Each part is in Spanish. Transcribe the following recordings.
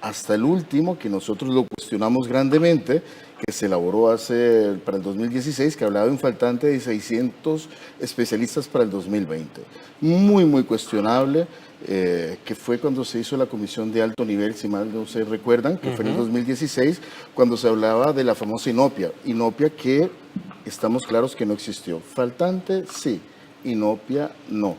hasta el último, que nosotros lo cuestionamos grandemente, que se elaboró para el 2016, que hablaba de un faltante de 600 especialistas para el 2020. Muy, muy cuestionable, que fue cuando se hizo la comisión de alto nivel, si mal no se recuerdan, que fue en el 2016, cuando se hablaba de la famosa inopia. Inopia que estamos claros que no existió. Faltante, sí. Inopia, no.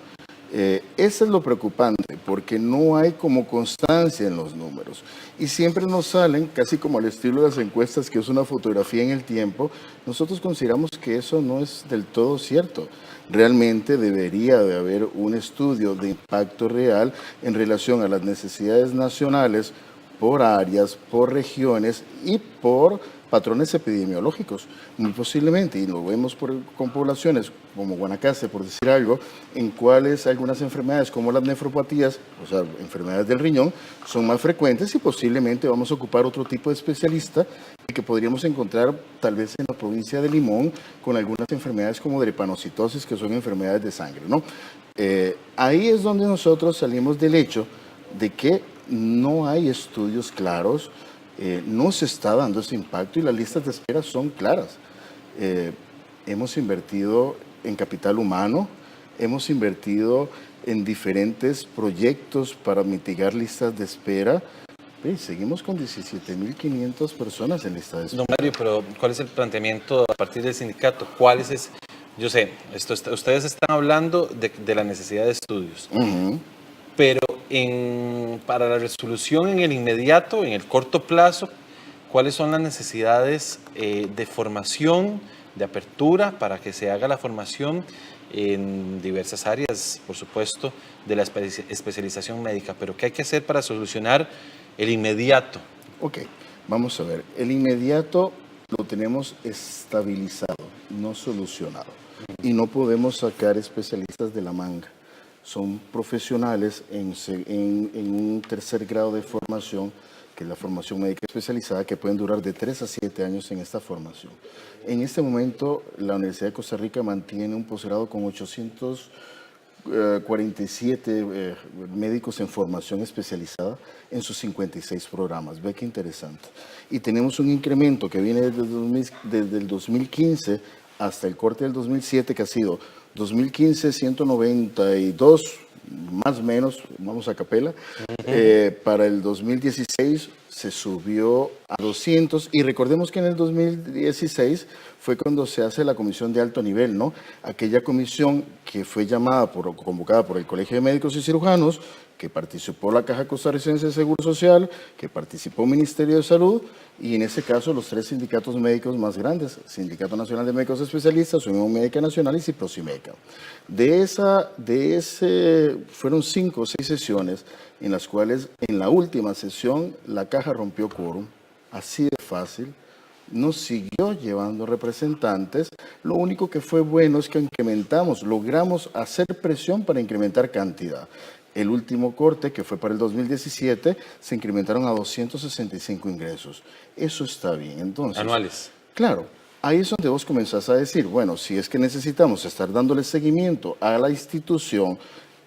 Eso es lo preocupante, porque no hay como constancia en los números. Y siempre nos salen, casi como al estilo de las encuestas, que es una fotografía en el tiempo. Nosotros consideramos que eso no es del todo cierto. Realmente debería de haber un estudio de impacto real en relación a las necesidades nacionales por áreas, por regiones y por patrones epidemiológicos, muy posiblemente, y lo vemos con poblaciones como Guanacaste, por decir algo, en cuales algunas enfermedades como las nefropatías, o sea, enfermedades del riñón, son más frecuentes y posiblemente vamos a ocupar otro tipo de especialista que podríamos encontrar tal vez en la provincia de Limón con algunas enfermedades como drepanocitosis, que son enfermedades de sangre, ¿no? Ahí es donde nosotros salimos del hecho de que no hay estudios claros, no se está dando ese impacto y las listas de espera son claras. Hemos invertido en capital humano, hemos invertido en diferentes proyectos para mitigar listas de espera. Seguimos con 17.500 personas en lista de espera. Don Mario, pero ¿cuál es el planteamiento a partir del sindicato? Yo sé, ustedes están hablando de la necesidad de estudios, pero para la resolución en el inmediato, en el corto plazo, ¿cuáles son las necesidades de formación, de apertura para que se haga la formación en diversas áreas, por supuesto, de la especialización médica? Pero ¿qué hay que hacer para solucionar el inmediato? Ok, vamos a ver. El inmediato lo tenemos estabilizado, no solucionado. Y no podemos sacar especialistas de la manga. Son profesionales en un tercer grado de formación, que es la formación médica especializada, que pueden durar de 3 a 7 años en esta formación. En este momento, la Universidad de Costa Rica mantiene un posgrado con 847 médicos en formación especializada en sus 56 programas. Ve qué interesante. Y tenemos un incremento que viene desde el 2015 hasta el corte del 2007, que ha sido 2015 192, más o menos, vamos a capela. Para el 2016 se subió a 200 y recordemos que en el 2016 fue cuando se hace la comisión de alto nivel, ¿no? Aquella comisión que fue convocada por el Colegio de Médicos y Cirujanos, que participó la Caja Costarricense de Seguro Social, que participó el Ministerio de Salud y en ese caso los 3 sindicatos médicos más grandes, Sindicato Nacional de Médicos Especialistas, Unión Médica Nacional y Ciprosimeca. Fueron 5 o 6 sesiones en las cuales en la última sesión la Caja rompió quórum, así de fácil. Nos siguió llevando representantes. Lo único que fue bueno es que logramos hacer presión para incrementar cantidad. El último corte, que fue para el 2017, se incrementaron a 265 ingresos. Eso está bien. Entonces, anuales. Claro, ahí es donde vos comenzás a decir, bueno, si es que necesitamos estar dándole seguimiento a la institución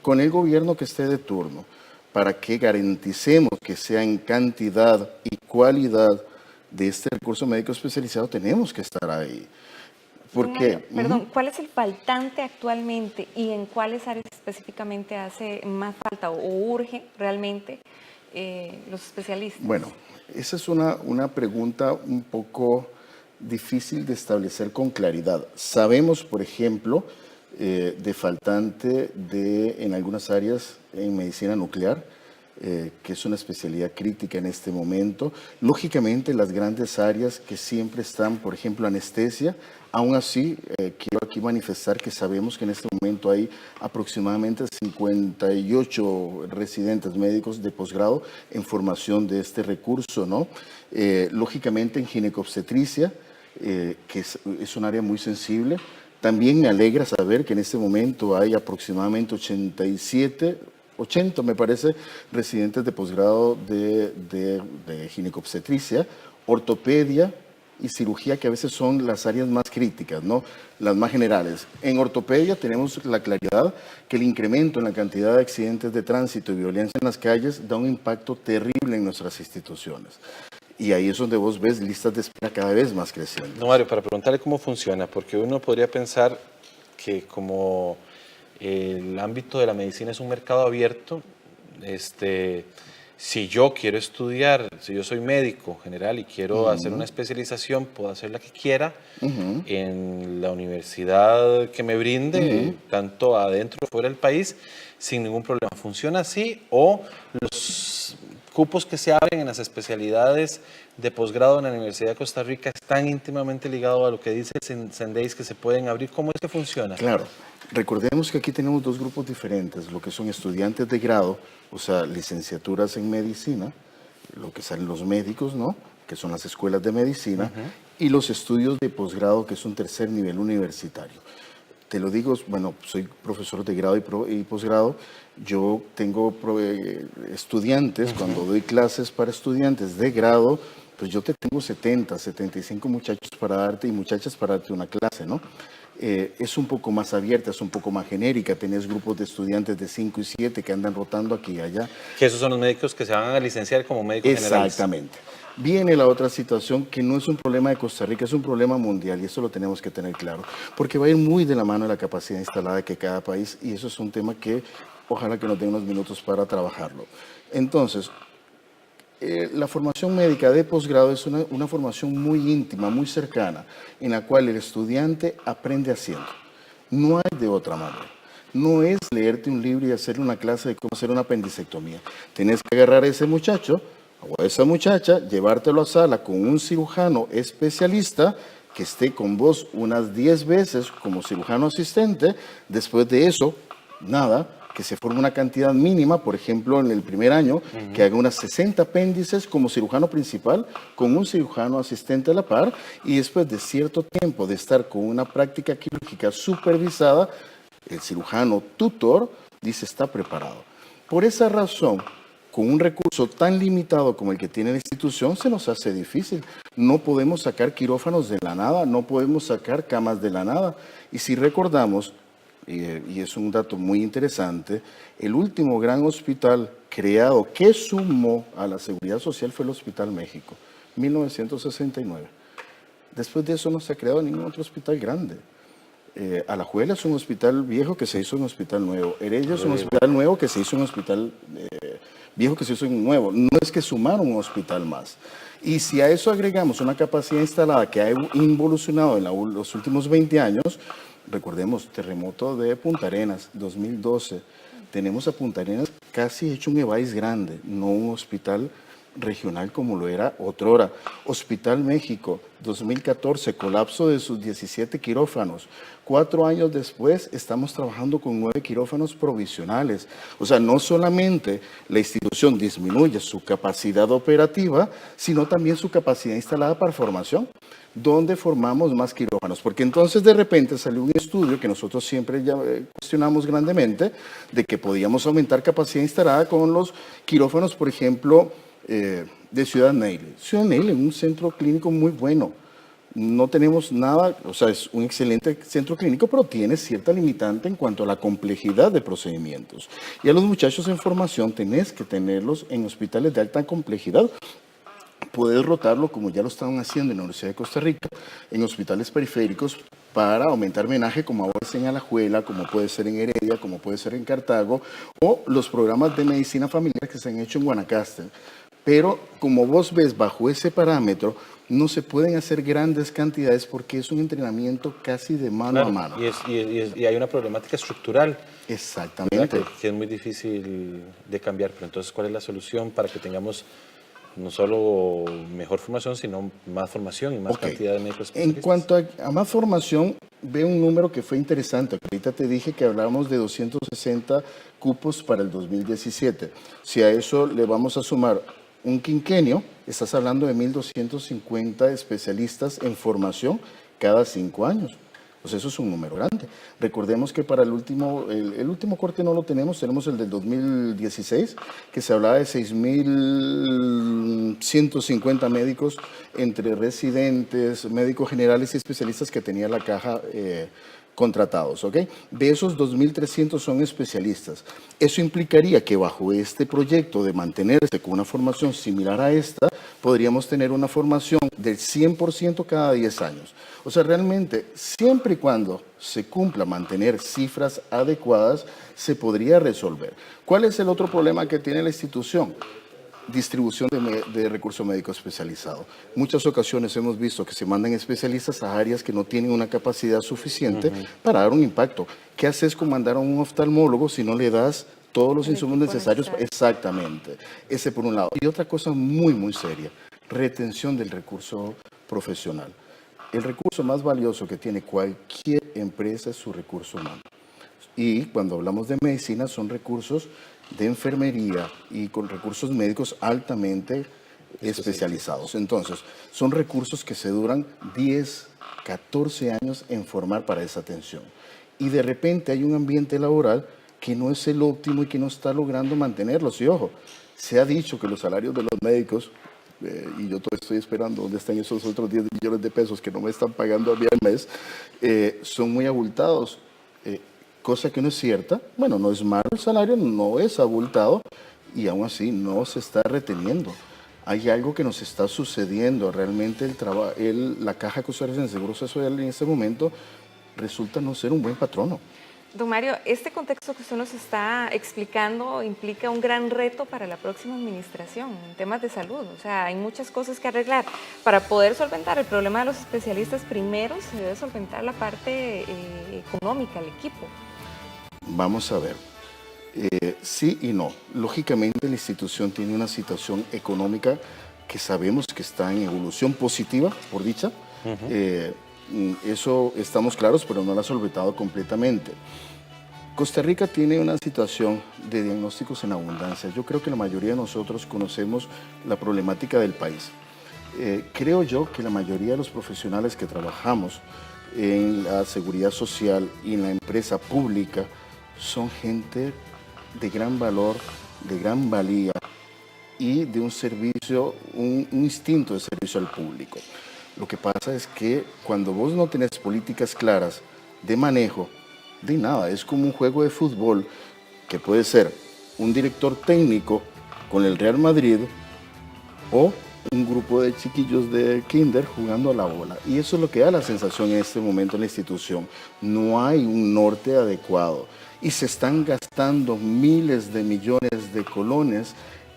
con el gobierno que esté de turno, para que garanticemos que sea en cantidad y cualidad de este recurso médico especializado, tenemos que estar ahí. Porque, Perdón, ¿cuál es el faltante actualmente y en cuáles áreas específicamente hace más falta o urge realmente los especialistas? Bueno, esa es una pregunta un poco difícil de establecer con claridad. Sabemos, por ejemplo, de faltante en algunas áreas en medicina nuclear, que es una especialidad crítica en este momento. Lógicamente, las grandes áreas que siempre están, por ejemplo, anestesia, aún así, quiero aquí manifestar que sabemos que en este momento hay aproximadamente 58 residentes médicos de posgrado en formación de este recurso, ¿no? Lógicamente, en ginecobstetricia, que es un área muy sensible. También me alegra saber que en este momento hay aproximadamente 80 me parece, residentes de posgrado de ginecobstetricia, ortopedia, y cirugía, que a veces son las áreas más críticas, ¿no? Las más generales. En ortopedia tenemos la claridad que el incremento en la cantidad de accidentes de tránsito y violencia en las calles da un impacto terrible en nuestras instituciones. Y ahí es donde vos ves listas de espera cada vez más creciendo. No, Mario, para preguntarle cómo funciona, porque uno podría pensar que como el ámbito de la medicina es un mercado abierto, si yo quiero estudiar, si yo soy médico general y quiero hacer una especialización, puedo hacer la que quiera en la universidad que me brinde, tanto adentro como fuera del país, sin ningún problema. ¿Funciona así o los cupos que se abren en las especialidades de posgrado en la Universidad de Costa Rica están íntimamente ligados a lo que dice Sendeis, que se pueden abrir? ¿Cómo es que funciona? Claro, recordemos que aquí tenemos dos grupos diferentes, lo que son estudiantes de grado, o sea, licenciaturas en medicina, lo que salen los médicos, ¿no?, que son las escuelas de medicina, y los estudios de posgrado, que es un tercer nivel universitario. Te lo digo, bueno, soy profesor de grado y posgrado. Yo tengo estudiantes, cuando doy clases para estudiantes de grado, pues yo te tengo 70, 75 muchachos para darte y muchachas para darte una clase, ¿no? Es un poco más abierta, es un poco más genérica. Tenés grupos de estudiantes de 5 y 7 que andan rotando aquí y allá. Que esos son los médicos que se van a licenciar como médicos generales. Exactamente. Viene la otra situación que no es un problema de Costa Rica, es un problema mundial, y eso lo tenemos que tener claro, porque va a ir muy de la mano de la capacidad instalada que cada país, y eso es un tema que ojalá que nos den unos minutos para trabajarlo. Entonces, la formación médica de posgrado es una formación muy íntima, muy cercana, en la cual el estudiante aprende haciendo. No hay de otra manera. No es leerte un libro y hacerle una clase de cómo hacer una apendicectomía. Tienes que agarrar a ese muchacho o a esa muchacha, llevártelo a sala con un cirujano especialista que esté con vos unas 10 veces como cirujano asistente. Después de eso, nada, que se forme una cantidad mínima, por ejemplo, en el primer año, que haga unas 60 apéndices como cirujano principal, con un cirujano asistente a la par, y después de cierto tiempo de estar con una práctica quirúrgica supervisada, el cirujano tutor dice está preparado. Por esa razón, con un recurso tan limitado como el que tiene la institución, se nos hace difícil. No podemos sacar quirófanos de la nada, no podemos sacar camas de la nada. Y si recordamos, y es un dato muy interesante, el último gran hospital creado que sumó a la Seguridad Social fue el Hospital México, 1969. Después de eso no se ha creado ningún otro hospital grande. Alajuela es un hospital viejo que se hizo un hospital nuevo. Heredia es un hospital nuevo que se hizo un hospital viejo que se hizo un nuevo. No es que sumaron un hospital más. Y si a eso agregamos una capacidad instalada que ha involucionado en los últimos 20 años, recordemos, terremoto de Punta Arenas, 2012. Tenemos a Punta Arenas casi hecho un EVAIS grande, no un hospital regional como lo era otrora. Hospital México, 2014, colapso de sus 17 quirófanos. 4 años después estamos trabajando con 9 quirófanos provisionales. O sea, no solamente la institución disminuye su capacidad operativa, sino también su capacidad instalada para formación, donde formamos más quirófanos. Porque entonces de repente salió un estudio que nosotros siempre ya cuestionamos grandemente, de que podíamos aumentar capacidad instalada con los quirófanos, por ejemplo, de Ciudad Neily. Ciudad Neily es un centro clínico muy bueno. No tenemos nada, o sea, es un excelente centro clínico, pero tiene cierta limitante en cuanto a la complejidad de procedimientos. Y a los muchachos en formación tenés que tenerlos en hospitales de alta complejidad. Puedes rotarlo, como ya lo estaban haciendo en la Universidad de Costa Rica, en hospitales periféricos para aumentar menaje, como ahora es en Alajuela, como puede ser en Heredia, como puede ser en Cartago, o los programas de medicina familiar que se han hecho en Guanacaste. Pero como vos ves, bajo ese parámetro, no se pueden hacer grandes cantidades porque es un entrenamiento casi de mano a mano. Y hay una problemática estructural. Exactamente. Que es muy difícil de cambiar. Pero entonces, ¿cuál es la solución para que tengamos no solo mejor formación, sino más formación y más cantidad de médicos especialistas? En cuanto a más formación, veo un número que fue interesante. Ahorita te dije que hablábamos de 260 cupos para el 2017. Si a eso le vamos a sumar un quinquenio, estás hablando de 1.250 especialistas en formación cada 5 años. Pues eso es un número grande. Recordemos que para el último corte no lo tenemos el del 2016, que se hablaba de 6.100 150 médicos entre residentes, médicos generales y especialistas que tenía la caja contratados, ¿ok? De esos 2.300 son especialistas. Eso implicaría que bajo este proyecto de mantenerse con una formación similar a esta, podríamos tener una formación del 100% cada 10 años. O sea, realmente, siempre y cuando se cumpla mantener cifras adecuadas, se podría resolver. ¿Cuál es el otro problema que tiene la institución? Distribución de recurso médico especializado. Muchas ocasiones hemos visto que se mandan especialistas a áreas que no tienen una capacidad suficiente para dar un impacto. ¿Qué haces con mandar a un oftalmólogo si no le das todos los insumos necesarios? Exactamente. Ese por un lado. Y otra cosa muy, muy seria, retención del recurso profesional. El recurso más valioso que tiene cualquier empresa es su recurso humano. Y cuando hablamos de medicina son recursos de enfermería y con recursos médicos altamente especializados. Entonces, son recursos que se duran 10, 14 años en formar para esa atención. Y de repente hay un ambiente laboral que no es el óptimo y que no está logrando mantenerlos. Y ojo, se ha dicho que los salarios de los médicos, y yo todavía estoy esperando dónde están esos otros 10 millones de pesos que no me están pagando a mí al mes, son muy abultados. Cosa que no es cierta. Bueno, no es malo el salario, no es abultado y aún así no se está reteniendo. Hay algo que nos está sucediendo. Realmente la Caja Costarricense de Seguro Social en este momento resulta no ser un buen patrono. Don Mario, este contexto que usted nos está explicando implica un gran reto para la próxima administración en temas de salud. O sea, hay muchas cosas que arreglar. Para poder solventar el problema de los especialistas, primero se debe solventar la parte económica, el equipo. Vamos a ver, sí y no. Lógicamente la institución tiene una situación económica que sabemos que está en evolución positiva, por dicha. Eso estamos claros, pero no la ha solventado completamente. Costa Rica tiene una situación de diagnósticos en abundancia. Yo creo que la mayoría de nosotros conocemos la problemática del país. Creo yo que la mayoría de los profesionales que trabajamos en la seguridad social y en la empresa pública son gente de gran valor, de gran valía y de un servicio, un instinto de servicio al público. Lo que pasa es que cuando vos no tenés políticas claras de manejo, de nada, es como un juego de fútbol que puede ser un director técnico con el Real Madrid o un grupo de chiquillos de kinder jugando a la bola. Y eso es lo que da la sensación en este momento en la institución. No hay un norte adecuado y se están gastando miles de millones de colones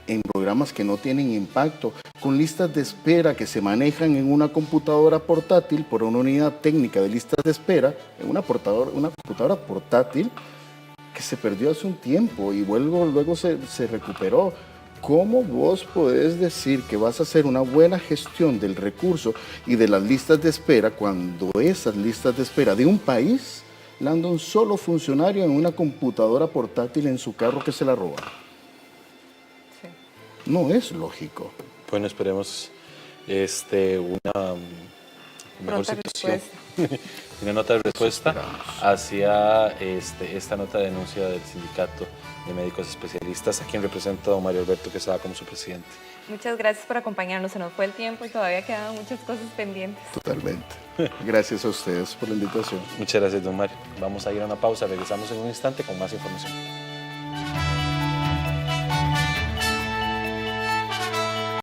en programas que no tienen impacto, con listas de espera que se manejan en una computadora portátil por una unidad técnica de listas de espera, en una computadora portátil que se perdió hace un tiempo y luego se recuperó. ¿Cómo vos podés decir que vas a hacer una buena gestión del recurso y de las listas de espera cuando esas listas de espera de un país la anda un solo funcionario en una computadora portátil en su carro que se la roba? Sí. No es lógico. Bueno, esperemos una mejor situación, una nota de respuesta hacia esta nota de denuncia del sindicato de médicos especialistas, a quien representa don Mario Alberto Quesada como su presidente. Muchas gracias por acompañarnos, se nos fue el tiempo y todavía quedan muchas cosas pendientes. Totalmente. Gracias a ustedes por la invitación. Muchas gracias, don Mario. Vamos a ir a una pausa, regresamos en un instante con más información.